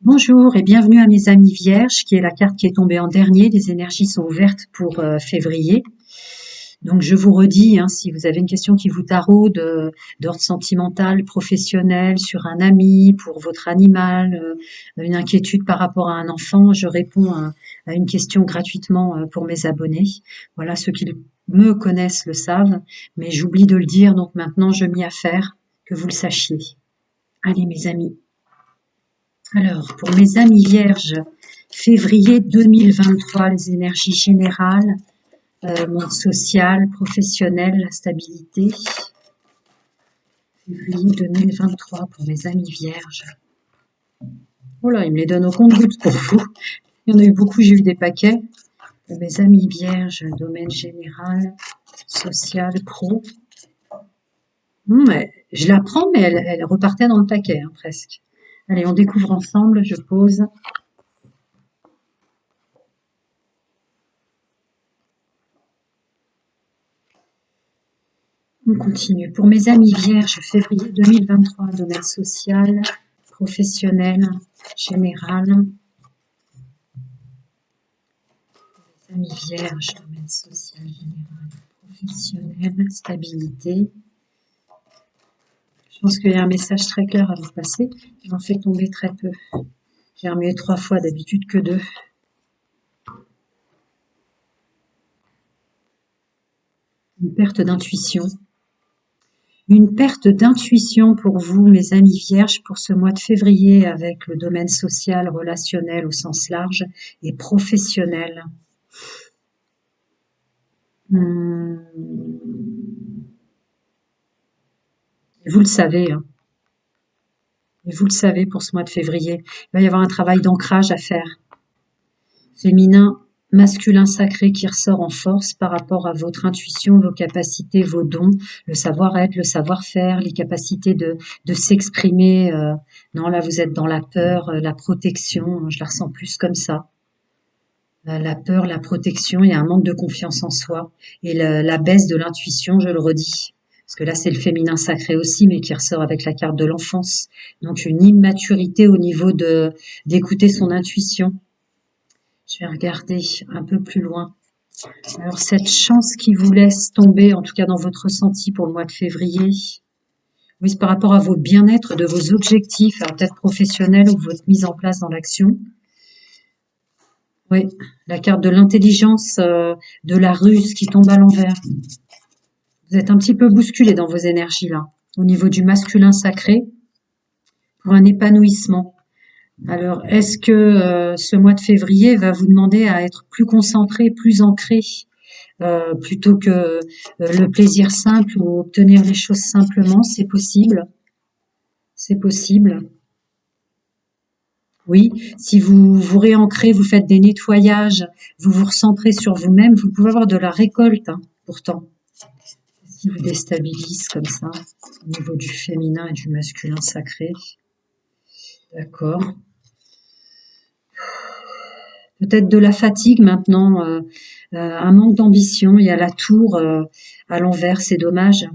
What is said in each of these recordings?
Bonjour et bienvenue à mes amis vierges, qui est la carte qui est tombée en dernier. Les énergies sont ouvertes pour février. Donc je vous redis, si vous avez une question qui vous taraude, d'ordre sentimental, professionnel, sur un ami, pour votre animal, une inquiétude par rapport à un enfant, je réponds à une question gratuitement pour mes abonnés. Voilà, ceux qui me connaissent le savent, mais j'oublie de le dire, donc maintenant je m'y affaire, que vous le sachiez. Allez mes amis. Alors, pour mes amis vierges, février 2023, les énergies générales, monde social, professionnel, la stabilité. Février 2023 pour mes amis vierges. Oh là, ils me les donnent au compte-gouttes pour vous. Il y en a eu beaucoup, j'ai eu des paquets. Pour mes amis vierges, domaine général, social, pro. Je la prends, mais elle repartait dans le paquet, presque. Allez, on découvre ensemble, je pose. On continue. Pour mes amis vierges, février 2023, domaine social, professionnel, général. Mes amis vierges, domaine social, général, professionnel, stabilité. Je pense qu'il y a un message très clair à vous passer. J'en fais tomber très peu. J'ai remué 3 fois, d'habitude que 2. Une perte d'intuition. Une perte d'intuition pour vous, mes amis vierges, pour ce mois de février avec le domaine social, relationnel au sens large et professionnel. Et vous le savez, Et vous le savez pour ce mois de février. Il va y avoir un travail d'ancrage à faire. Féminin, masculin sacré qui ressort en force par rapport à votre intuition, vos capacités, vos dons, le savoir-être, le savoir-faire, les capacités de s'exprimer. Non, là, vous êtes dans la peur, la protection. Je la ressens plus comme ça. La peur, la protection, il y a un manque de confiance en soi. Et la baisse de l'intuition, je le redis. Parce que là, c'est le féminin sacré aussi, mais qui ressort avec la carte de l'enfance. Donc, une immaturité au niveau d'écouter son intuition. Je vais regarder un peu plus loin. Alors, cette chance qui vous laisse tomber, en tout cas dans votre ressenti pour le mois de février, oui, c'est par rapport à votre bien-être, de vos objectifs, peut-être professionnels ou votre mise en place dans l'action. Oui, la carte de l'intelligence, de la ruse qui tombe à l'envers. Vous êtes un petit peu bousculé dans vos énergies là, au niveau du masculin sacré, pour un épanouissement. Alors, est-ce que ce mois de février va vous demander à être plus concentré, plus ancré, plutôt que le plaisir simple ou obtenir les choses simplement? C'est possible. C'est possible. Oui, si vous vous réancrez, vous faites des nettoyages, vous vous recentrez sur vous-même, vous pouvez avoir de la récolte, pourtant. Si vous déstabilise comme ça, au niveau du féminin et du masculin sacré. D'accord. Peut-être de la fatigue maintenant, un manque d'ambition. Il y a la tour à l'envers, c'est dommage.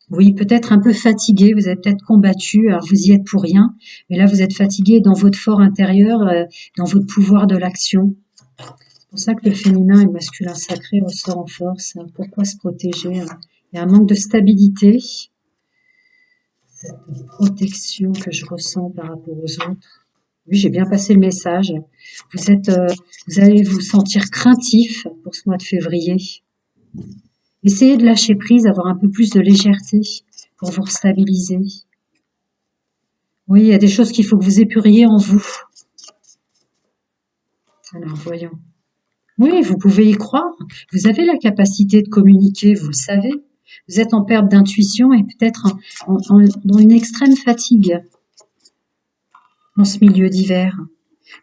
Oui, peut-être un peu fatigué, vous avez peut-être combattu, alors vous y êtes pour rien, mais là vous êtes fatigué dans votre fort intérieur, dans votre pouvoir de l'action. C'est pour ça que le féminin et le masculin sacré ressort en force. Pourquoi se protéger? Il y a un manque de stabilité, cette protection que je ressens par rapport aux autres. Oui, j'ai bien passé le message. Vous allez vous sentir craintif pour ce mois de février. Essayez de lâcher prise, avoir un peu plus de légèreté pour vous stabiliser. Oui, il y a des choses qu'il faut que vous épuriez en vous. Alors, voyons. Oui, vous pouvez y croire. Vous avez la capacité de communiquer, vous le savez. Vous êtes en perte d'intuition et peut-être dans une extrême fatigue dans ce milieu d'hiver.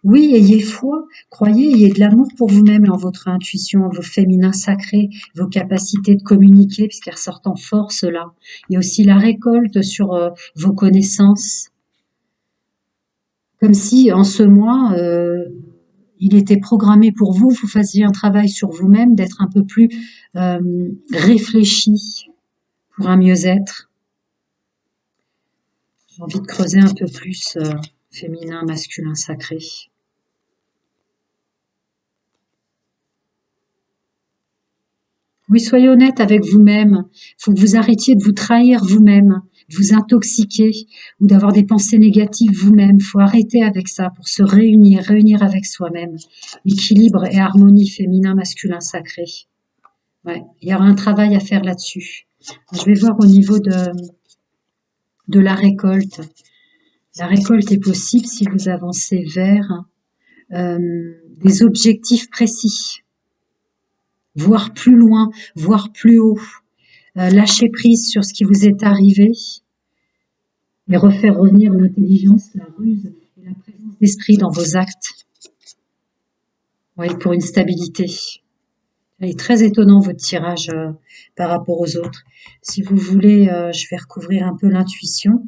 Oui, ayez foi, croyez, ayez de l'amour pour vous-même dans votre intuition, vos féminins sacrés, vos capacités de communiquer, puisqu'elles ressortent en force là. Il y a aussi la récolte sur vos connaissances. Comme si en ce mois, il était programmé pour vous, vous fassiez un travail sur vous-même, d'être un peu plus réfléchi pour un mieux-être. J'ai envie de creuser un peu plus féminin, masculin sacré. Oui, soyez honnête avec vous-même. Il faut que vous arrêtiez de vous trahir vous-même, de vous intoxiquer ou d'avoir des pensées négatives vous-même. Il faut arrêter avec ça pour se réunir, réunir avec soi-même. Équilibre et harmonie féminin, masculin sacré. Ouais, il y aura un travail à faire là-dessus. Je vais voir au niveau de la récolte. La récolte est possible si vous avancez vers des objectifs précis, voir plus loin, voir plus haut, lâcher prise sur ce qui vous est arrivé et refaire revenir l'intelligence, la ruse et la présence d'esprit dans vos actes. Oui, pour une stabilité. Il est très étonnant votre tirage par rapport aux autres. Si vous voulez, je vais recouvrir un peu l'intuition.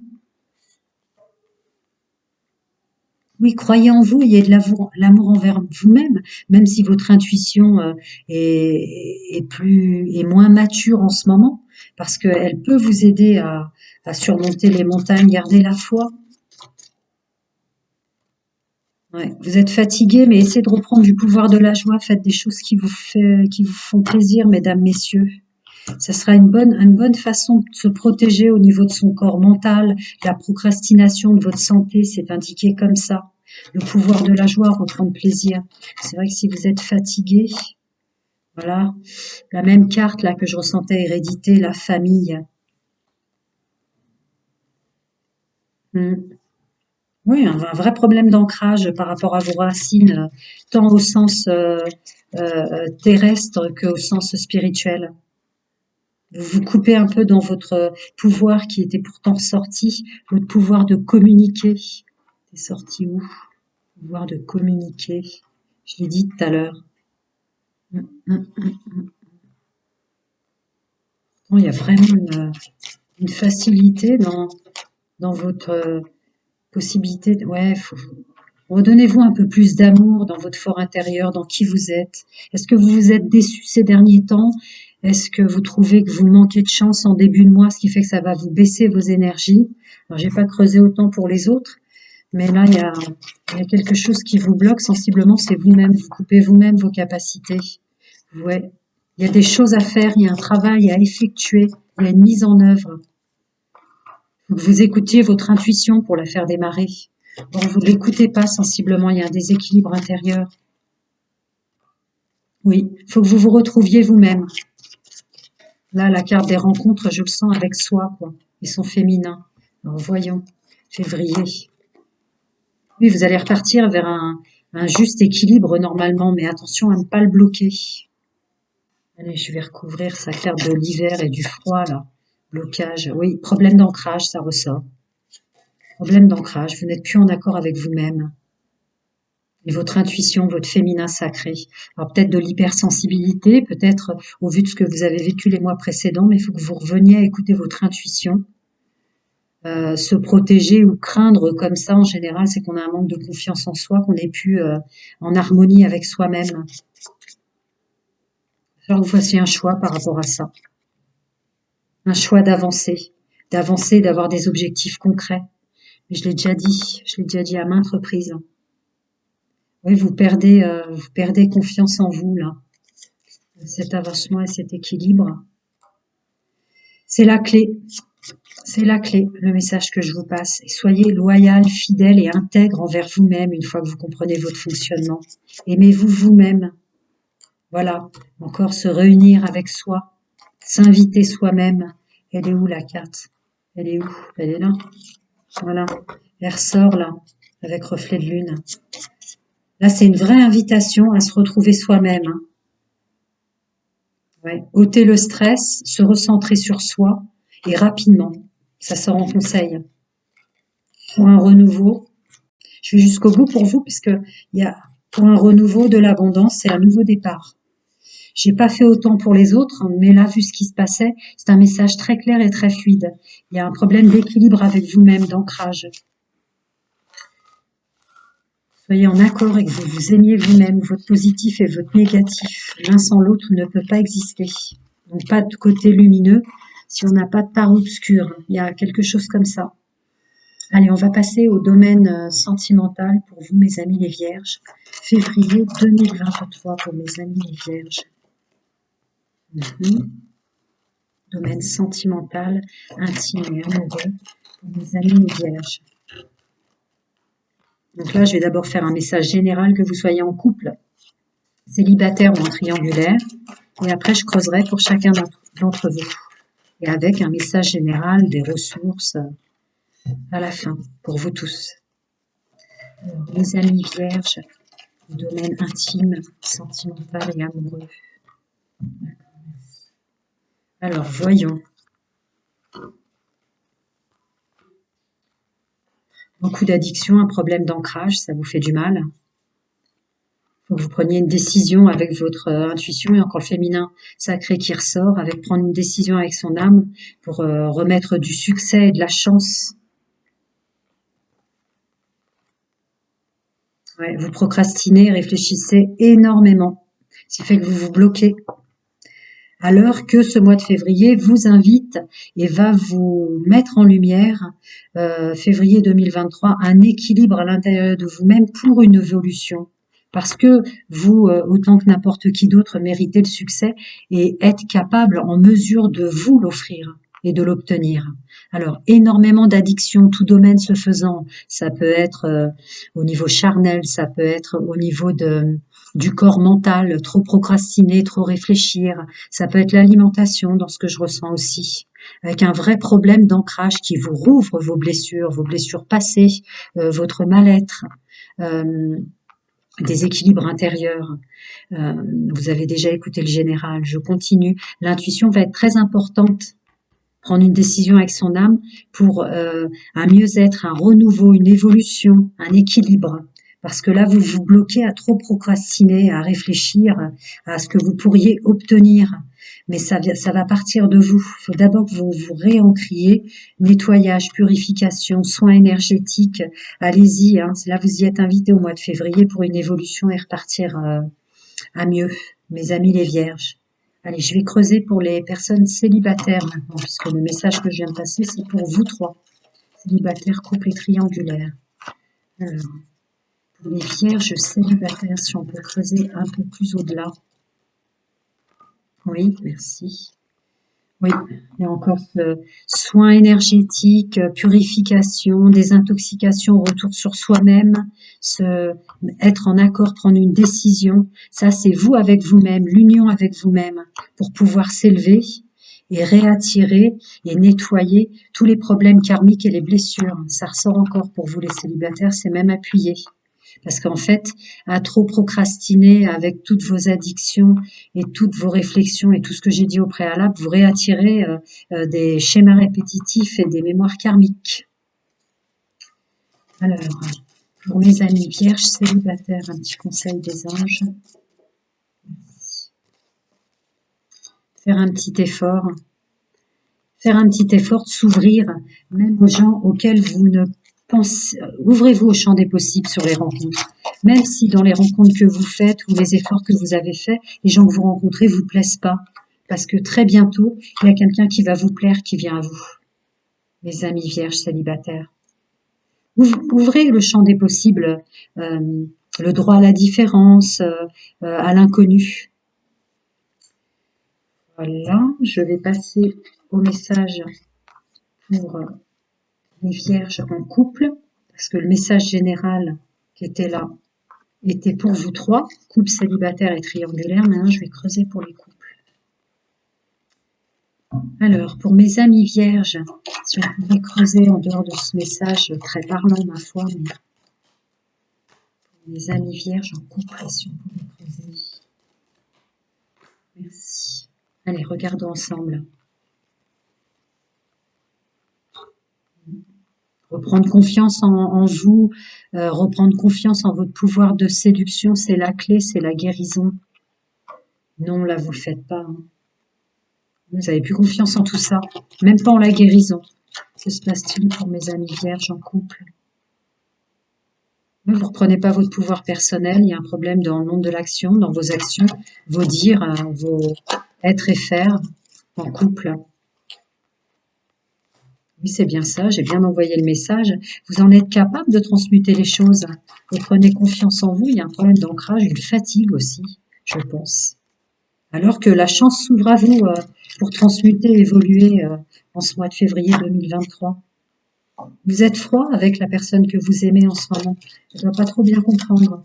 Oui, croyez en vous, il y a de l'amour envers vous-même, même si votre intuition est moins mature en ce moment, parce qu'elle peut vous aider à surmonter les montagnes, garder la foi. Ouais, vous êtes fatigué, mais essayez de reprendre du pouvoir de la joie, faites des choses qui vous font plaisir, mesdames, messieurs. Ça sera une bonne façon de se protéger au niveau de son corps mental. La procrastination de votre santé, c'est indiqué comme ça. Le pouvoir de la joie, reprendre plaisir. C'est vrai que si vous êtes fatigué, voilà, la même carte là que je ressentais, hérédité, la famille. Hmm. Oui, un vrai problème d'ancrage par rapport à vos racines, tant au sens terrestre qu'au sens spirituel. Vous vous coupez un peu dans votre pouvoir qui était pourtant sorti, votre pouvoir de communiquer. C'est sorti où? Pouvoir de communiquer. Je l'ai dit tout à l'heure. Bon, il y a vraiment une facilité dans votre possibilité. Ouais, redonnez-vous un peu plus d'amour dans votre fort intérieur, dans qui vous êtes. Est-ce que vous vous êtes déçu ces derniers temps? Est-ce que vous trouvez que vous manquez de chance en début de mois, ce qui fait que ça va vous baisser vos énergies? Alors, j'ai pas creusé autant pour les autres, mais là, il y a quelque chose qui vous bloque sensiblement, c'est vous-même. Vous coupez vous-même vos capacités. Ouais. Il y a des choses à faire, il y a un travail à effectuer, il y a une mise en œuvre. Faut que vous écoutiez votre intuition pour la faire démarrer. Bon, vous ne l'écoutez pas sensiblement, il y a un déséquilibre intérieur. Oui, il faut que vous vous retrouviez vous-même. Là, la carte des rencontres, je le sens avec soi, quoi. Ils sont féminins. Alors, voyons, février. Oui, vous allez repartir vers un juste équilibre normalement, mais attention à ne pas le bloquer. Allez, je vais recouvrir sa carte de l'hiver et du froid, là. Blocage. Oui, problème d'ancrage, ça ressort. Problème d'ancrage, vous n'êtes plus en accord avec vous-même. Et votre intuition, votre féminin sacré. Alors peut-être de l'hypersensibilité, peut-être au vu de ce que vous avez vécu les mois précédents, mais il faut que vous reveniez à écouter votre intuition. Se protéger ou craindre comme ça, en général, c'est qu'on a un manque de confiance en soi, qu'on n'est plus en harmonie avec soi-même. Il va falloir que vous fassiez un choix par rapport à ça. Un choix d'avancer, d'avoir des objectifs concrets. Mais je l'ai déjà dit à maintes reprises. Oui, vous perdez confiance en vous, là. Cet avancement et cet équilibre. C'est la clé. C'est la clé, le message que je vous passe. Et soyez loyal, fidèle et intègre envers vous-même une fois que vous comprenez votre fonctionnement. Aimez-vous vous-même. Voilà. Encore se réunir avec soi. S'inviter soi-même. Elle est où la carte? Elle est où? Elle est là. Voilà. Elle ressort là, avec reflet de lune. Là, c'est une vraie invitation à se retrouver soi-même. Ouais. Ôter le stress, se recentrer sur soi et rapidement. Ça sort en conseil. Pour un renouveau, je vais jusqu'au bout pour vous puisque pour un renouveau de l'abondance, c'est un nouveau départ. J'ai pas fait autant pour les autres, mais là, vu ce qui se passait, c'est un message très clair et très fluide. Il y a un problème d'équilibre avec vous-même, d'ancrage. Soyez en accord et que vous aimiez vous-même, votre positif et votre négatif. L'un sans l'autre ne peut pas exister. Donc pas de côté lumineux si on n'a pas de part obscure. Il y a quelque chose comme ça. Allez, on va passer au domaine sentimental pour vous, mes amis les Vierges. Février 2023 pour mes amis les Vierges. Domaine sentimental, intime et amoureux pour mes amis les Vierges. Donc là, je vais d'abord faire un message général, que vous soyez en couple, célibataire ou en triangulaire. Et après, je creuserai pour chacun d'entre vous. Et avec un message général, des ressources à la fin, pour vous tous. Alors, mes amis vierges, domaine intime, sentimental et amoureux. Alors, voyons. Beaucoup d'addiction, un problème d'ancrage, ça vous fait du mal. Il faut que vous preniez une décision avec votre intuition, et encore le féminin sacré qui ressort, avec prendre une décision avec son âme pour remettre du succès et de la chance. Ouais, vous procrastinez, réfléchissez énormément, ce qui fait que vous vous bloquez. Alors que ce mois de février vous invite et va vous mettre en lumière, février 2023, un équilibre à l'intérieur de vous-même pour une évolution. Parce que vous, autant que n'importe qui d'autre, méritez le succès et êtes capable, en mesure de vous l'offrir et de l'obtenir. Alors, énormément d'addictions, tout domaine se faisant. Ça peut être au niveau charnel, ça peut être au niveau du corps mental, trop procrastiner, trop réfléchir. Ça peut être l'alimentation, dans ce que je ressens aussi, avec un vrai problème d'ancrage qui vous rouvre vos blessures passées, votre mal-être, des équilibres intérieurs. Vous avez déjà écouté le général, je continue. L'intuition va être très importante. Prendre une décision avec son âme pour un mieux-être, un renouveau, une évolution, un équilibre. Parce que là, vous vous bloquez à trop procrastiner, à réfléchir à ce que vous pourriez obtenir. Mais ça va partir de vous. Il faut d'abord que vous vous réencriez. Nettoyage, purification, soins énergétiques. Allez-y, hein. Là, vous y êtes invités au mois de février pour une évolution et repartir à mieux. Mes amis les vierges. Allez, je vais creuser pour les personnes célibataires maintenant, puisque le message que je viens de passer, c'est pour vous trois. Célibataires, couple et triangulaire. Alors, pour les vierges célibataires, si on peut creuser un peu plus au-delà. Oui, merci. Oui, il y a encore ce soin énergétique, purification, désintoxication, retour sur soi-même, être en accord, prendre une décision. Ça, c'est vous avec vous-même, l'union avec vous-même, pour pouvoir s'élever et réattirer et nettoyer tous les problèmes karmiques et les blessures. Ça ressort encore pour vous les célibataires, c'est même appuyé. Parce qu'en fait, à trop procrastiner avec toutes vos addictions et toutes vos réflexions et tout ce que j'ai dit au préalable, vous réattirez des schémas répétitifs et des mémoires karmiques. Alors, pour mes amis vierges célibataires, un petit conseil des anges. Faire un petit effort. Faire un petit effort de s'ouvrir, même aux gens auxquels vous ne pensez. Ouvrez-vous au champ des possibles sur les rencontres. Même si dans les rencontres que vous faites ou les efforts que vous avez faits, les gens que vous rencontrez vous plaisent pas. Parce que très bientôt, il y a quelqu'un qui va vous plaire, qui vient à vous. Mes amis vierges célibataires. Ouvrez le champ des possibles, le droit à la différence, à l'inconnu. Voilà, je vais passer au message pour les vierges en couple, parce que le message général qui était là était pour vous trois, couple célibataire et triangulaire. Maintenant, je vais creuser pour les couples. Alors, pour mes amis vierges, si on pouvait creuser en dehors de ce message très parlant, ma foi, mais pour mes amis vierges en couple, si on pouvait creuser. Merci. Allez, regardons ensemble. Reprendre confiance en vous, reprendre confiance en votre pouvoir de séduction, c'est la clé, c'est la guérison. Non, là, vous ne le faites pas. Hein. Vous n'avez plus confiance en tout ça, même pas en la guérison. Que se passe-t-il pour mes amis vierges en couple? Vous ne reprenez pas votre pouvoir personnel, il y a un problème dans le monde de l'action, dans vos actions, vos dires, vos être et faire en couple. Oui, c'est bien ça, j'ai bien envoyé le message. Vous en êtes capable de transmuter les choses. Vous prenez confiance en vous, il y a un problème d'ancrage, une fatigue aussi, je pense. Alors que la chance s'ouvre à vous pour transmuter, évoluer en ce mois de février 2023. Vous êtes froid avec la personne que vous aimez en ce moment. Elle ne doit pas trop bien comprendre.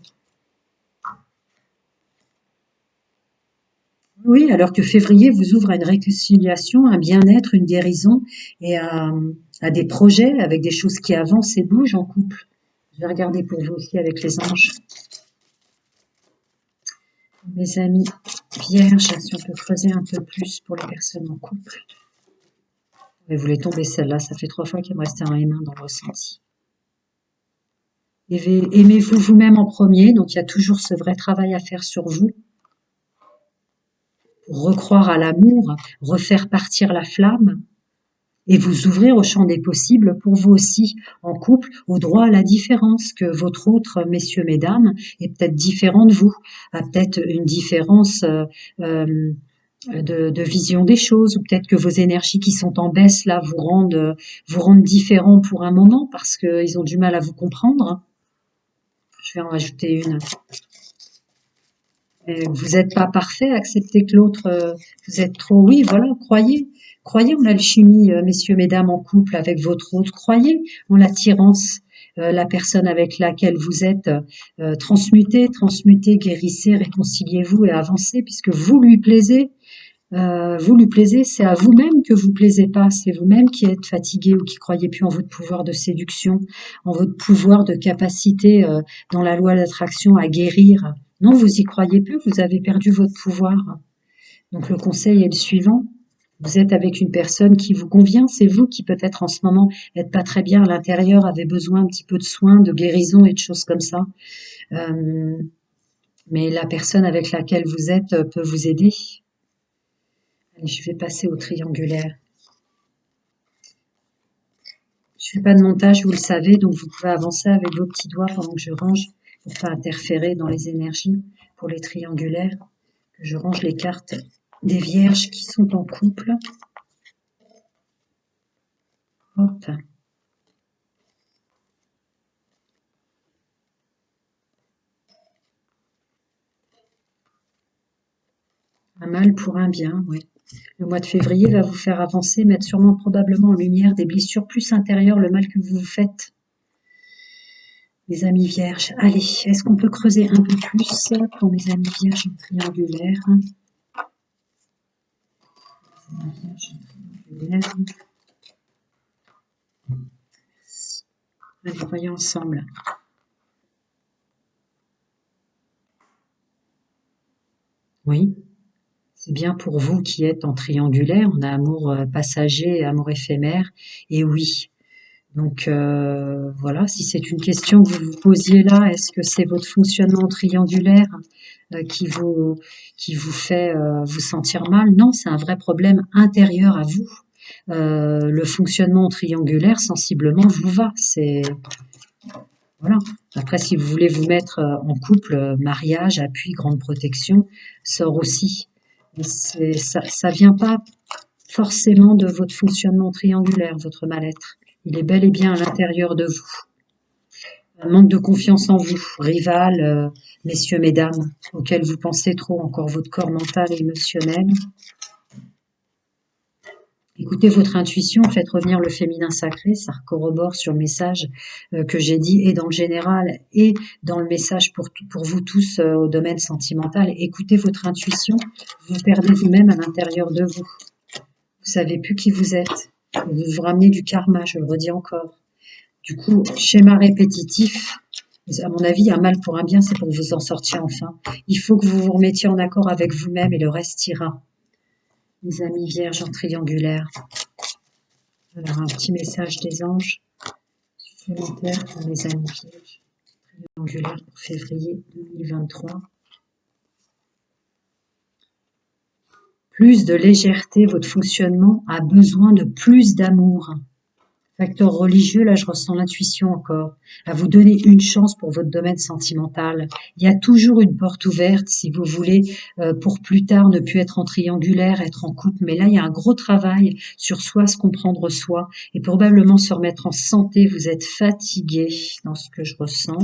Oui, alors que février vous ouvre à une réconciliation, un bien-être, une guérison et à des projets avec des choses qui avancent et bougent en couple. Je vais regarder pour vous aussi avec les anges. Mes amis vierges, si on peut creuser un peu plus pour les personnes en couple. Et vous voulez tomber celle-là, ça fait 3 fois qu'il me restait un M1 dans le ressenti. Aimez-vous vous-même en premier, donc il y a toujours ce vrai travail à faire sur vous. Pour recroire à l'amour, refaire partir la flamme et vous ouvrir au champ des possibles pour vous aussi, en couple, au droit à la différence, que votre autre, messieurs, mesdames, est peut-être différent de vous, a peut-être une différence de vision des choses, ou peut-être que vos énergies qui sont en baisse là vous rendent différents pour un moment parce qu'ils ont du mal à vous comprendre. Je vais en rajouter une. Vous n'êtes pas parfait, acceptez que l'autre, vous êtes trop. Oui, voilà, croyez en l'alchimie, messieurs, mesdames, en couple avec votre autre. Croyez en l'attirance, la personne avec laquelle vous êtes. Transmutez, guérissez, réconciliez-vous et avancez puisque vous lui plaisez. Vous lui plaisez, c'est à vous-même que vous plaisez pas, c'est vous-même qui êtes fatigué ou qui croyez plus en votre pouvoir de séduction, en votre pouvoir de capacité dans la loi d'attraction à guérir. Non, vous y croyez plus, vous avez perdu votre pouvoir. Donc le conseil est le suivant. Vous êtes avec une personne qui vous convient, c'est vous qui peut-être en ce moment n'êtes pas très bien à l'intérieur, avez besoin un petit peu de soins, de guérison et de choses comme ça. Mais la personne avec laquelle vous êtes peut vous aider. Allez, je vais passer au triangulaire. Je fais pas de montage, vous le savez, donc vous pouvez avancer avec vos petits doigts pendant que je range pour pas interférer dans les énergies pour les triangulaires. Que je range les cartes des vierges qui sont en couple. Hop. Un mal pour un bien, oui. Le mois de février va vous faire avancer, mettre sûrement probablement en lumière des blessures plus intérieures, le mal que vous vous faites. Les amis vierges, allez, est-ce qu'on peut creuser un peu plus pour mes amis vierges en triangulaire? Allez, voyons ensemble. Oui, c'est bien pour vous qui êtes en triangulaire. On a amour passager, amour éphémère. Et oui, donc voilà, si c'est une question que vous vous posiez là, est-ce que c'est votre fonctionnement triangulaire qui vous fait vous sentir mal? Non, c'est un vrai problème intérieur à vous. Le fonctionnement triangulaire sensiblement vous va. C'est voilà. Après, si vous voulez vous mettre en couple, mariage, appui, grande protection, sort aussi. Mais ça vient pas forcément de votre fonctionnement triangulaire, votre mal-être. Il est bel et bien à l'intérieur de vous. Un manque de confiance en vous, rival, messieurs, mesdames, auquel vous pensez trop, encore votre corps mental et émotionnel. Écoutez votre intuition, faites revenir le féminin sacré, ça corrobore sur le message que j'ai dit et dans le général et dans le message pour vous tous au domaine sentimental. Écoutez votre intuition, vous perdez vous-même à l'intérieur de vous. Vous savez plus qui vous êtes. Vous vous ramenez du karma, je le redis encore. Du coup, schéma répétitif, à mon avis, un mal pour un bien, c'est pour vous en sortir enfin. Il faut que vous vous remettiez en accord avec vous-même et le reste ira. Mes amis vierges en triangulaire. Alors, un petit message des anges supplémentaire pour mes amis vierges triangulaires pour février 2023. Plus de légèreté, votre fonctionnement a besoin de plus d'amour. Facteur religieux, là, je ressens l'intuition encore. À vous donner une chance pour votre domaine sentimental. Il y a toujours une porte ouverte si vous voulez, pour plus tard, ne plus être en triangulaire, être en couple. Mais là, il y a un gros travail sur soi, se comprendre soi et probablement se remettre en santé. Vous êtes fatigué dans ce que je ressens.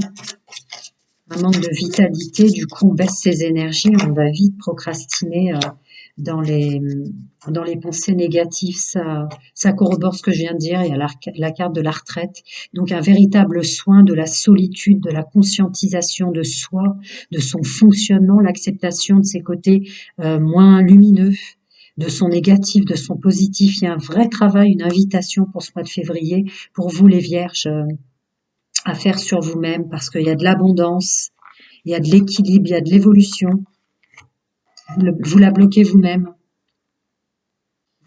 Un manque de vitalité, du coup, on baisse ses énergies, on va vite procrastiner dans les, dans les pensées négatives. Ça corrobore ce que je viens de dire. Il y a la carte de la retraite. Donc, un véritable soin de la solitude, de la conscientisation de soi, de son fonctionnement, l'acceptation de ses côtés moins lumineux, de son négatif, de son positif. Il y a un vrai travail, une invitation pour ce mois de février, pour vous les vierges, à faire sur vous-même, parce qu'il y a de l'abondance, il y a de l'équilibre, il y a de l'évolution. Vous la bloquez vous-même.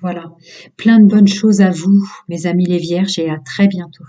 Voilà. Plein de bonnes choses à vous, mes amis les vierges, et à très bientôt.